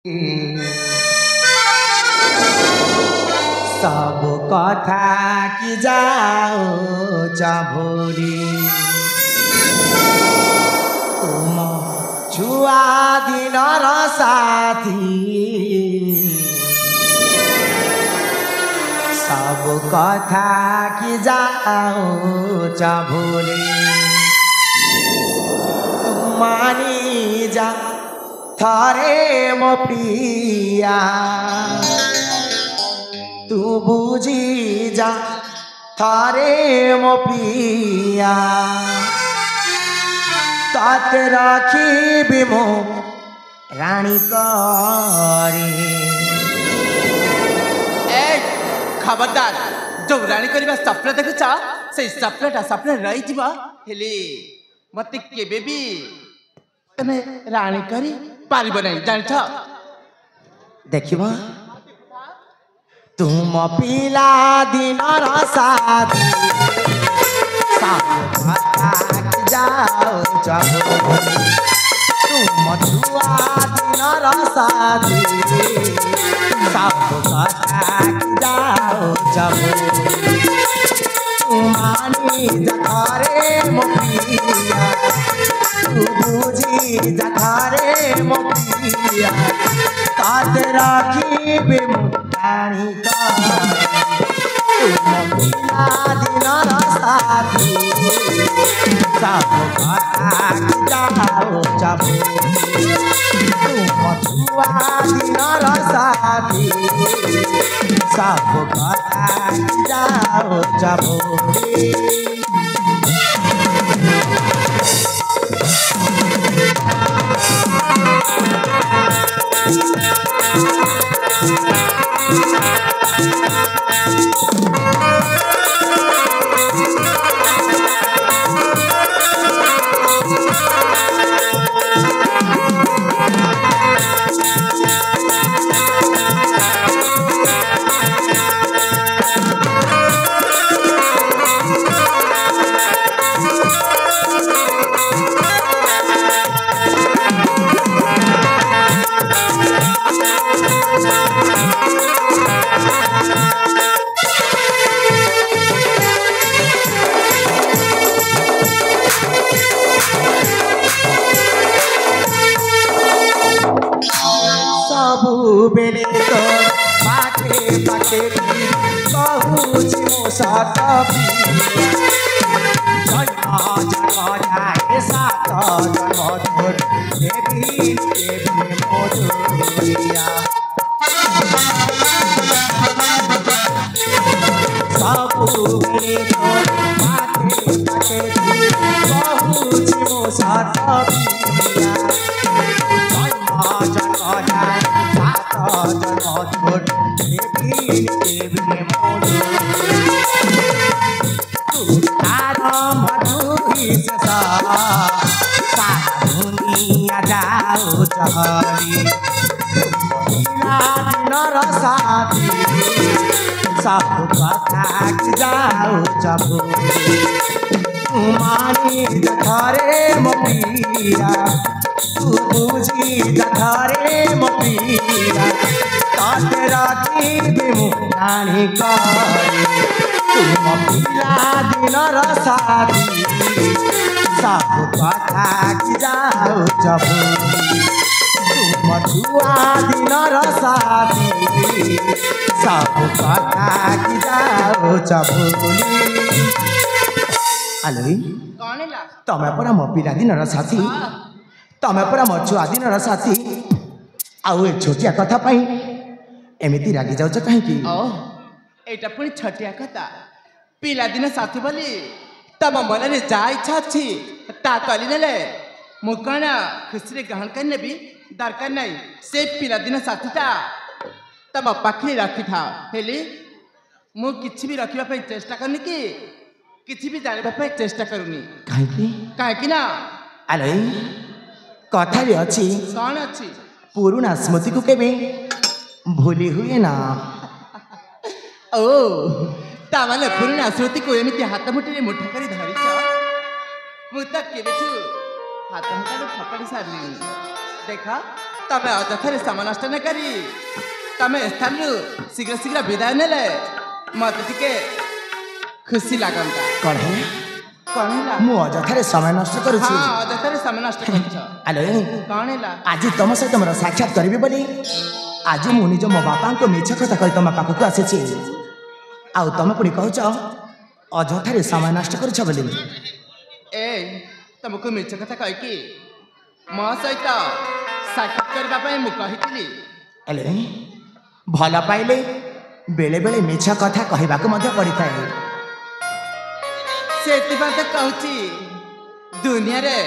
सब कथा कि जाओ भूली तुम छुआ दिन साथी सब कथा कि जाओ भूली तुम मानी जा थारे मो प्रिया तू बुझी जा थारे मो प्रिया तात राखी बिमो रानी करे ए खबरदार जो रानी करबा सपना देखुछ से सपनाटा सपना रही जीवा हेले मते केबे भी तने रानी करी पारिब नहीं जान छ देखिबा तुम पिला दिन साथी जाओ तुम छुआ दिन साथी सब जाओ मानी जखारे मोपिया तू बुझी जखारे मोपिया काट राखी बेमुरानी का तुम बिना दिन साथी सब जाओ तुम छुआ दिन साथी सब जाओ बेले तो पाखे पाखे कहूँ मो साथ जन्म जाए साथ मोरिया सब बेले तो पाखे पाखे कहूँ मो साथ जाओ चहरी साथी सब कथा जाओ चबूरी मानी जखरे मोपिया तू बुझी जखरे मोपिया तात राखी बिमुरानी करे तुम पिला दिन साथी सब कथा जाओ चबूरी तुम छुआ दिन साथी सब कथा जाओ चबूरी आलोई कौन ला तमे परा मो पिला दिन साथी तमे परा मो छुआ दिन साथी आउ ए छोटिया कथा पाई एमिति रागी जाउछ काहे की ओ एटा पुनी छटिया कथा पिला दिन साथी बोली तम मन रे जा इच्छा छी ता कली नेले मु कण खुशी रे ग्रहण करने भी दरकार नहीं से पिला दिन साथीटा तम पाखरी रखी था हेली मु किछि भी रखिबा पे चेष्टा करनी कि किछि भी जानिबा पे चेष्टा करूनी काहे कि ना आलोई कथा रे अछि कौन अछि पुरुना स्मृति को केबे भूली हुए ना ओ तामाले पुरुना स्मृति को एमिति हाथ मुठीरे मुठा करी धरिछ मु त केबेठु हाथ मुठारे फकड़ी सारली देखा तमे अजथरे समय नष्ट न करी तमे स्थान शीघ्र शीघ्र विदाय नेले मत टिके खुशी लागंता कौन है कौन है मु अजथरे समय नष्ट करूची हां अजथरे समय नष्ट करछ आलो कौन है आज तुम सहित मोर साक्षात करी बोली आज मु निज मो बापा को मिछ कथा कहि तुम पाखक आसीची आ तुम पुणी कहूच अजथरे समय नष्ट करूछ बोली ए तुमको मिछ कथा कहि कि मो सहित साक्षात करबा पई मु कहितली एले भल पाइले बेले बेले मिछ कथा कहबाक मध्य पड़िଥାଏ सेतिबात कहूची दुनिया रे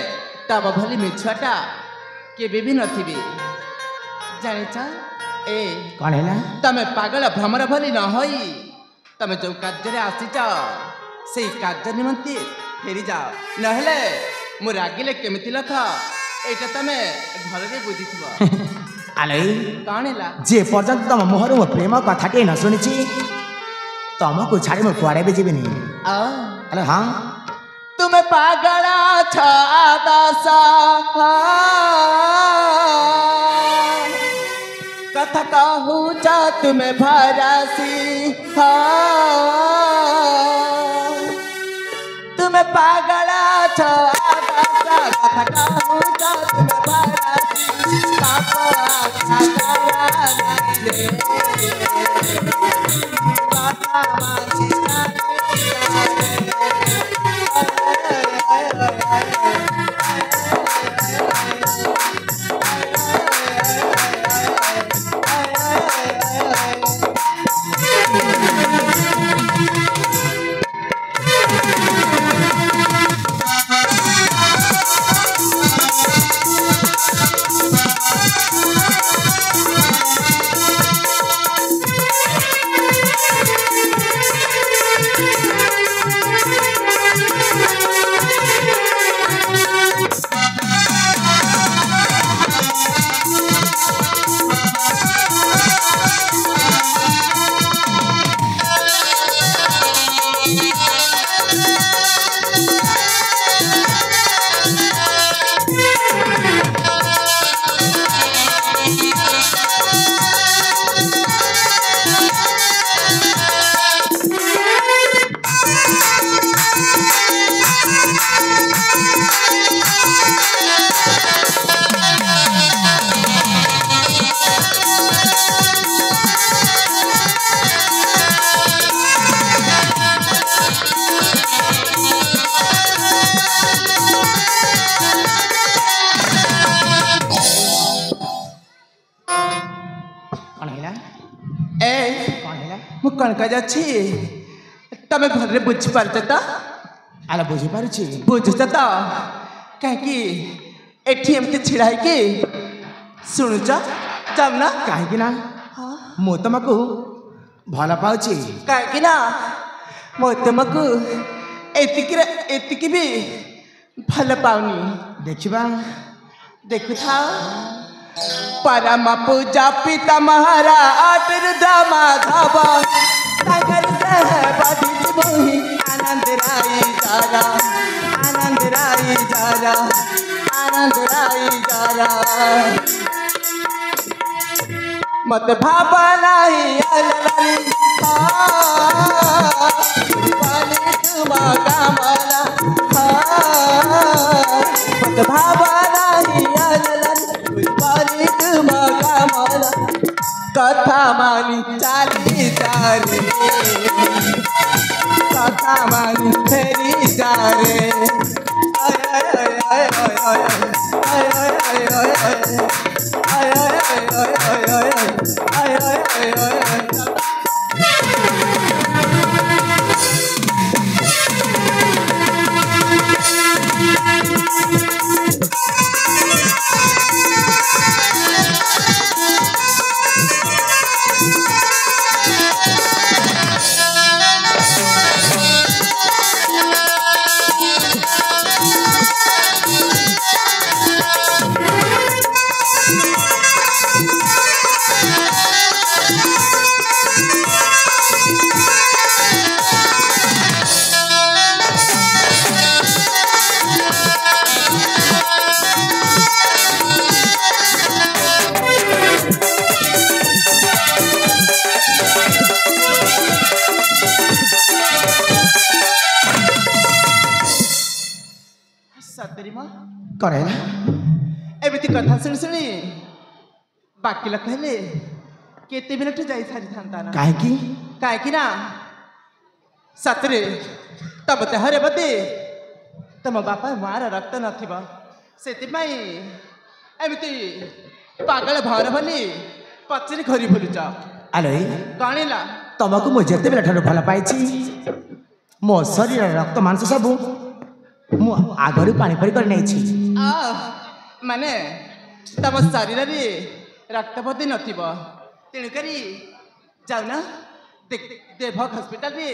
तब भली मिछटा केबे भी नथिबी जानिछ ए कौन है तमे पागल भ्रमर भली न होई तमे जो कार्य रे आसीच सेई कार्य निमंते फेरी जाओ नहले मु रागिले केमिति लख एटा तमे भलरे बुझिथिबो आले कौन है जे पर्यंत तुम मोहर मो प्रेम कथाटे न शुणिची तुमको छाड़ी मु कुआड़े भी जीविनी अरे हाँ तुम्हें पागला छादासा कथा कहू जा तुम्हें भरासी तुम्हें पागला छादासा कथा कहू जा तुम्हें भरासी पापा छाया नहीं पापा माची कौन कह जाच्छी तमे भलरे बुझी पारछ त आला बुझी पारुची बुझछ त काहे एठी एमते छिड़ा है कि सुनुच जामना काहे ना मु तुमको भल पाउची काहे ना मु तुमको एतिकी भी भल पाउनी देखिबा देखुथा परम पूजा पिता महाराज माधव सागर सहपति मोहि आनंद राई जारा आनंद राई जारा आनंद राई जारा मत भावा नहीं अललाली वाली तुमा कामला मत भावा नहीं अललाली वाली तुमा कामला कथा मानी चाली जारे कथा मानी फेरी जारे आय आय आय आय आय आय आय आय आय आय आय आय आय आय କଣ ହେଲା ଏମିତି କଥା ଶୁଣି ଶୁଣି ବାକି ଲୋକ ହେଲେ କେତେ ମିନିଟ୍ ଯାଇ ସାରିଥାନ୍ତା ନା କାହିଁକି ନା ସତରେ ତମ ଦେହରେ ବୋଧେ ତମ ବାପା ମାର ରକ୍ତ ନଥିବ ସେଥିପାଇଁ ଏମିତି ପାଗଳ ଭର ବୋଲି ପଛରେ ଘରି ବୁଲୁଛ ଆଲୋ କଣ ହେଲା ତମକୁ ମୁଁ ଯେତେବେଳେ ଠାରୁ ଭଲ ପାଇଛି ମୋ ଶରୀରର ରକ୍ତ ମାଂସ ସବୁ ମୁଁ ଆଗରୁ ପାଣି ପରି କରି ନେଇଛି ମାନେ ତମ ଶରୀରରେ ରକ୍ତ ବୋଧେ ନଥିବ ତେଣୁକରି ଯାଉନ ଦେବ ହସ୍ପିଟାଲରେ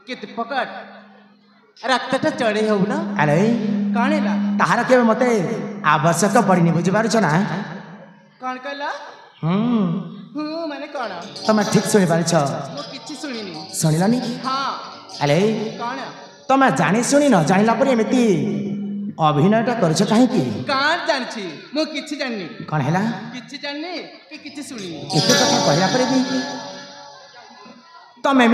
କେତେ ପକଟ ରକ୍ତଟା ଚଢ଼େଇ ହଉ ନା ଆରେ କଣ ହେଲା ତାହାର କେବେ ମତେ ଆବଶ୍ୟକ ପଡ଼ିନି ବୁଝିପାରୁଛ ନା କଣ କହିଲ ମାନେ କଣ ତମେ ଠିକ ଶୁଣିପାରିଛ ମୁଁ କିଛି ଶୁଣିନି ଶୁଣିଲନି ହଁ ଆରେ କଣ ତମେ ଜାଣି ଶୁଣି ନ ଜାଣିଲା ପରେ ଏମିତି ଅଭିନୟଟା କରୁଛ କାହିଁକି କଣ ଜାଣିଛି ମୁଁ କିଛି ଜାଣିନି କଣ ହେଲା କିଛି ଜାଣିନି କି କିଛି ଶୁଣିନି ଏତେ କଥା କହିଲା ପରେ ବି ତମେ